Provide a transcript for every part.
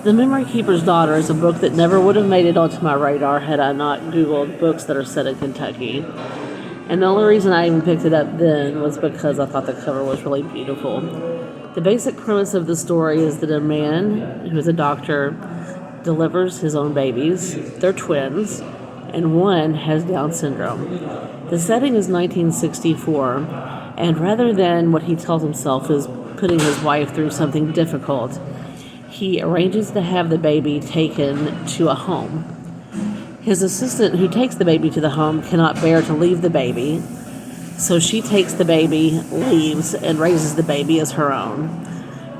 The Memory Keeper's Daughter is a book that never would have made it onto my radar had I not Googled books that are set in Kentucky. And the only reason I even picked it up then was because I thought the cover was really beautiful. The basic premise of the story is that a man who is a doctor delivers his own babies. They're twins, and one has Down syndrome. The setting is 1964, and rather than what he tells himself is putting his wife through something difficult, he arranges to have the baby taken to a home. His assistant, who takes the baby to the home, cannot bear to leave the baby, so she takes the baby, leaves, and raises the baby as her own.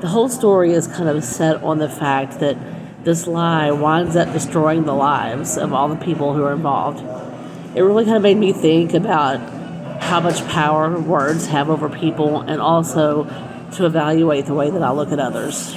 The whole story is kind of set on the fact that this lie winds up destroying the lives of all the people who are involved. It really kind of made me think about how much power words have over people, and also to evaluate the way that I look at others.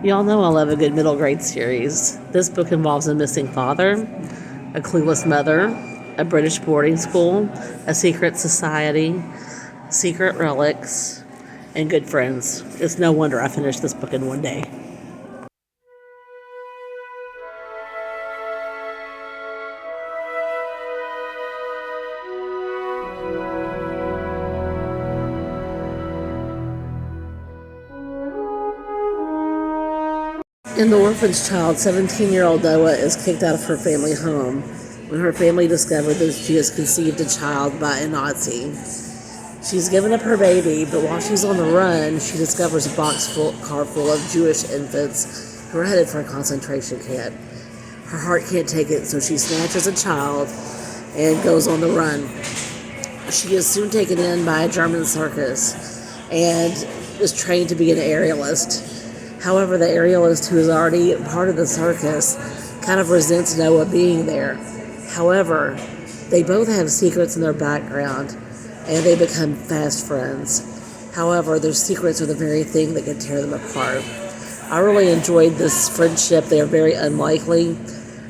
Y'all know I love a good middle grade series. This book involves a missing father, a clueless mother, a British boarding school, a secret society, secret relics, and good friends. It's no wonder I finished this book in one day. In The Orphan's Child, 17-year-old Noah is kicked out of her family home when her family discovered that she has conceived a child by a Nazi. She's given up her baby, but while she's on the run, she discovers a car full of Jewish infants who are headed for a concentration camp. Her heart can't take it, so she snatches a child and goes on the run. She is soon taken in by a German circus and is trained to be an aerialist. However, the aerialist, who is already part of the circus, kind of resents Noah being there. However, they both have secrets in their background, and they become fast friends. However, their secrets are the very thing that can tear them apart. I really enjoyed this friendship. They are very unlikely,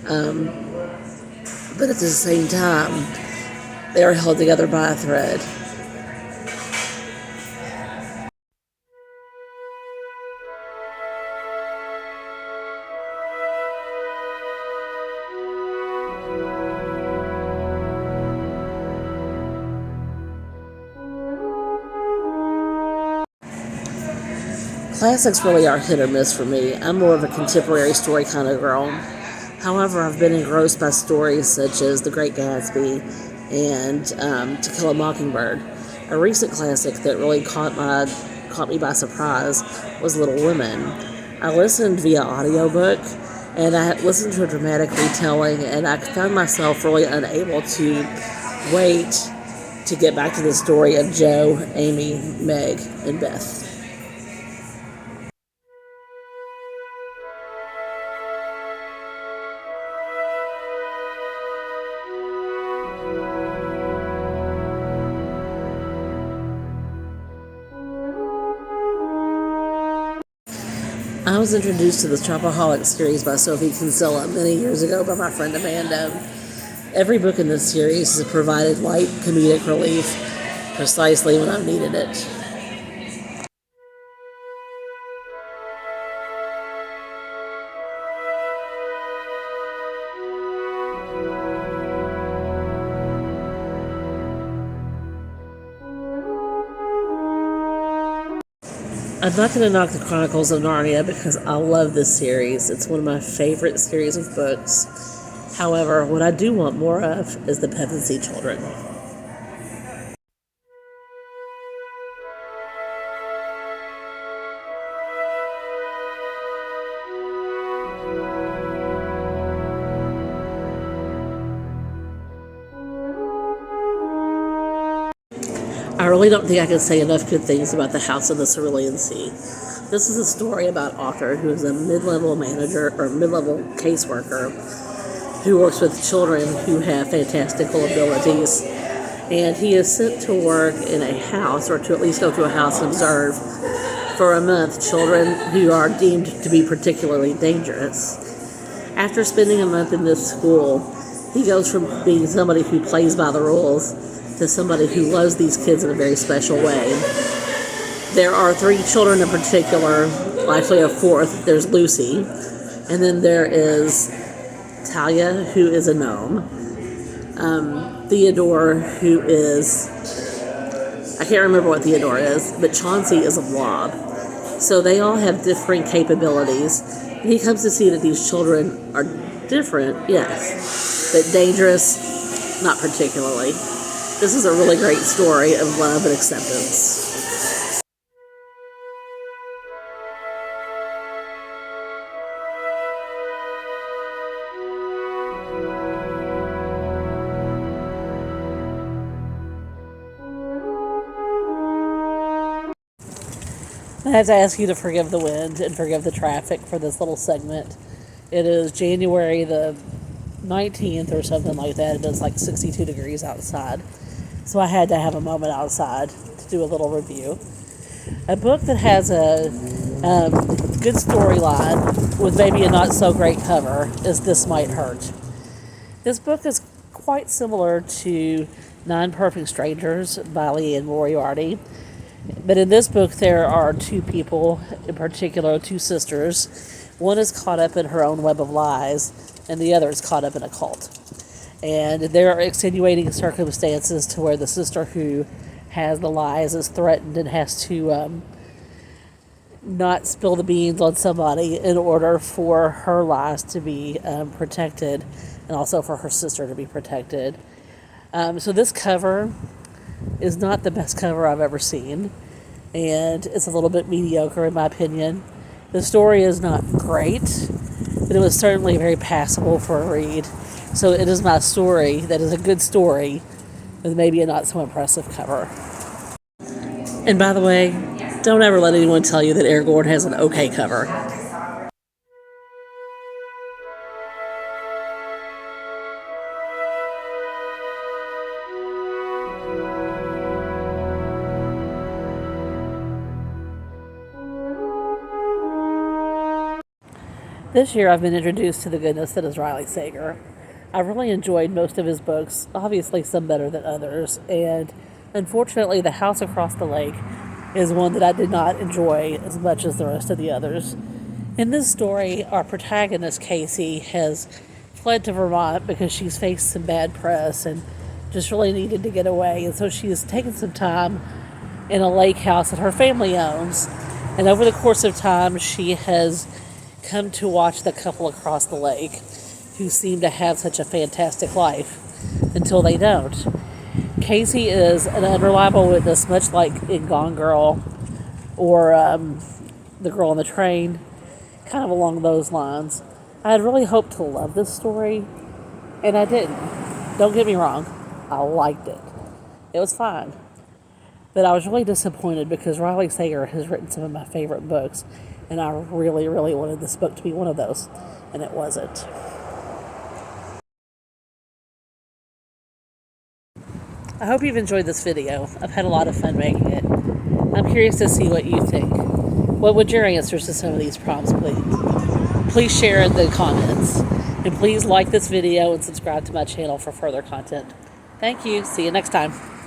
but at the same time, they are held together by a thread. Classics really are hit or miss for me. I'm more of a contemporary story kind of girl. However, I've been engrossed by stories such as The Great Gatsby and To Kill a Mockingbird. A recent classic that really caught me by surprise was Little Women. I listened via audiobook, and I listened to a dramatic retelling, and I found myself really unable to wait to get back to the story of Jo, Amy, Meg, and Beth. I was introduced to the Shopaholic series by Sophie Kinsella many years ago by my friend Amanda. Every book in this series has provided light comedic relief precisely when I've needed it. I'm not going to knock the Chronicles of Narnia because I love this series. It's one of my favorite series of books. However, what I do want more of is the Pevensey Children. I really don't think I can say enough good things about The House of the Cerulean Sea. This is a story about Arthur, who is a mid-level manager or mid-level caseworker who works with children who have fantastical abilities. And he is sent to work in a house, or to at least go to a house and observe for a month children who are deemed to be particularly dangerous. After spending a month in this school, he goes from being somebody who plays by the rules to somebody who loves these kids in a very special way. There are 3 children in particular, actually a 4th. There's Lucy, and then there is Talia, who is a gnome, Theodore, who is, I can't remember what Theodore is, but Chauncey is a blob. So they all have different capabilities, and he comes to see that these children are different, yes, but dangerous, not particularly. This is a really great story of love and acceptance. I have to ask you to forgive the wind and forgive the traffic for this little segment. It is January the 19th or something like that. It is like 62 degrees outside. So I had to have a moment outside to do a little review. A book that has a good storyline with maybe a not so great cover is This Might Hurt. This book is quite similar to Nine Perfect Strangers by Liane Moriarty. But in this book there are 2 people, in particular 2 sisters. One is caught up in her own web of lies, and the other is caught up in a cult. And there are extenuating circumstances to where the sister who has the lies is threatened and has to not spill the beans on somebody in order for her lives to be protected and also for her sister to be protected. So this cover is not the best cover I've ever seen, and it's a little bit mediocre in my opinion. The story is not great, but it was certainly very passable for a read. So it is my story that is a good story with maybe a not so impressive cover. And by the way, don't ever let anyone tell you that Aragorn has an okay cover. This year I've been introduced to the goodness that is Riley Sager. I've really enjoyed most of his books, obviously some better than others, and unfortunately The House Across the Lake is one that I did not enjoy as much as the rest of the others. In this story, our protagonist, Casey, has fled to Vermont because she's faced some bad press and just really needed to get away, and so she's taken some time in a lake house that her family owns, and over the course of time she has come to watch the couple across the lake who seem to have such a fantastic life until they don't. Casey is an unreliable witness, much like in Gone Girl or The Girl on the Train, kind of along those lines. I had really hoped to love this story, and I didn't. Don't get me wrong, I liked it. It was fine. But I was really disappointed because Riley Sager has written some of my favorite books, and I really, really wanted this book to be one of those, and it wasn't. I hope you've enjoyed this video. I've had a lot of fun making it. I'm curious to see what you think. What would your answers to some of these prompts be? Please share in the comments. And please like this video and subscribe to my channel for further content. Thank you. See you next time.